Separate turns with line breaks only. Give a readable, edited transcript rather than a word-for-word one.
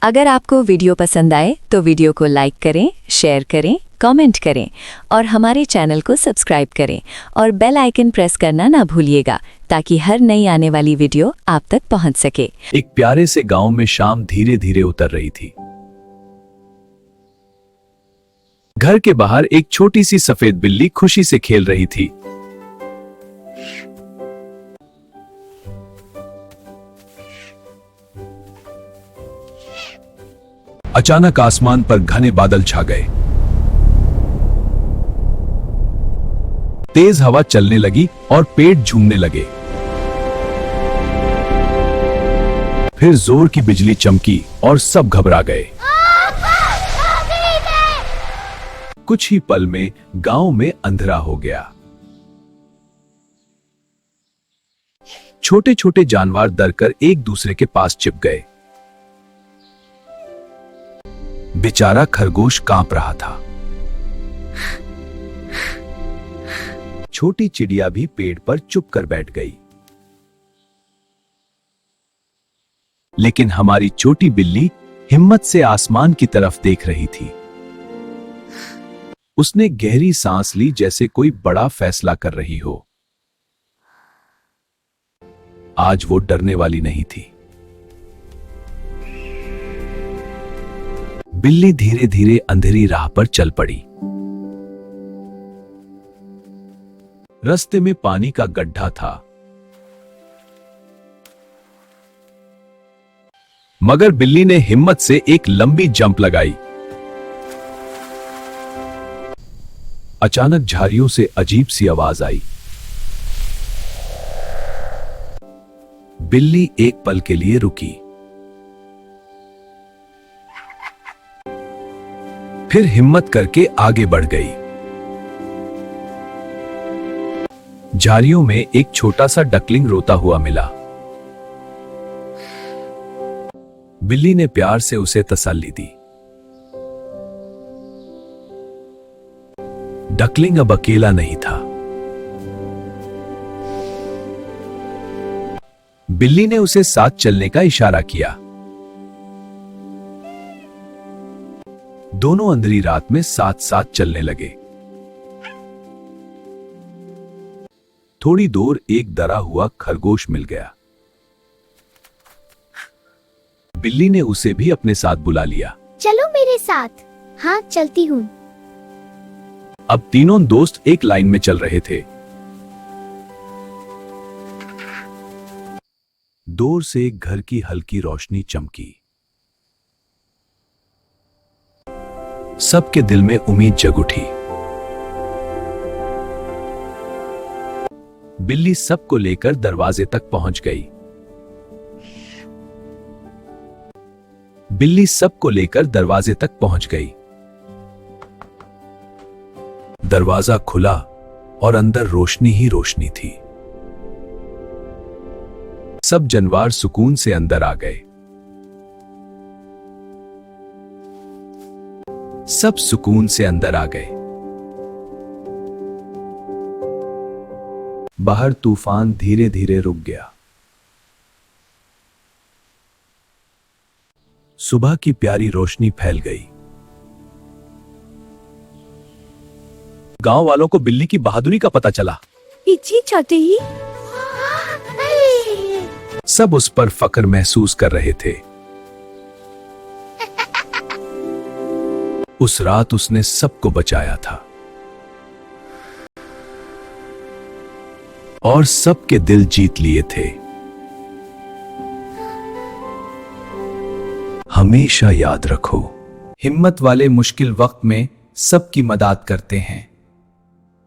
अगर आपको वीडियो पसंद आए तो वीडियो को लाइक करें, शेयर करें, कमेंट करें और हमारे चैनल को सब्सक्राइब करें और बेल आइकन प्रेस करना ना भूलिएगा ताकि हर नई आने वाली वीडियो आप तक पहुंच सके।
एक प्यारे से गांव में शाम धीरे धीरे उतर रही थी। घर के बाहर एक छोटी सी सफेद बिल्ली खुशी से खेल रही थी। अचानक आसमान पर घने बादल छा गए। तेज हवा चलने लगी और पेड़ झूमने लगे। फिर जोर की बिजली चमकी और सब घबरा गए। कुछ ही पल में गांव में अंधेरा हो गया। छोटे छोटे जानवर डरकर एक दूसरे के पास छिप गए। बेचारा खरगोश कांप रहा था। छोटी चिड़िया भी पेड़ पर चुप कर बैठ गई। लेकिन हमारी छोटी बिल्ली हिम्मत से आसमान की तरफ देख रही थी। उसने गहरी सांस ली जैसे कोई बड़ा फैसला कर रही हो। आज वो डरने वाली नहीं थी। बिल्ली धीरे धीरे अंधेरी राह पर चल पड़ी। रास्ते में पानी का गड्ढा था, मगर बिल्ली ने हिम्मत से एक लंबी जंप लगाई। अचानक झाड़ियों से अजीब सी आवाज आई। बिल्ली एक पल के लिए रुकी, फिर हिम्मत करके आगे बढ़ गई। झाड़ियों में एक छोटा सा डकलिंग रोता हुआ मिला। बिल्ली ने प्यार से उसे तसल्ली दी। डकलिंग अब अकेला नहीं था। बिल्ली ने उसे साथ चलने का इशारा किया। दोनों अंधेरी रात में साथ साथ चलने लगे। थोड़ी दूर एक डरा हुआ खरगोश मिल गया। बिल्ली ने उसे भी अपने साथ बुला लिया।
चलो मेरे साथ। हाँ, चलती हूँ।
अब तीनों दोस्त एक लाइन में चल रहे थे। दूर से एक घर की हल्की रोशनी चमकी। सबके दिल में उम्मीद जग उठी। बिल्ली सबको लेकर दरवाजे तक पहुंच गई। बिल्ली सबको लेकर दरवाजे तक पहुंच गई। दरवाजा खुला और अंदर रोशनी ही रोशनी थी। सब जानवर सुकून से अंदर आ गए। सब सुकून से अंदर आ गए। बाहर तूफान धीरे धीरे रुक गया। सुबह की प्यारी रोशनी फैल गई। गांव वालों को बिल्ली की बहादुरी का पता चला।
इच्छी चाहते ही
सब उस पर फख्र महसूस कर रहे थे। उस रात उसने सबको बचाया था और सबके दिल जीत लिए थे। हमेशा याद रखो, हिम्मत वाले मुश्किल वक्त में सबकी मदद करते हैं।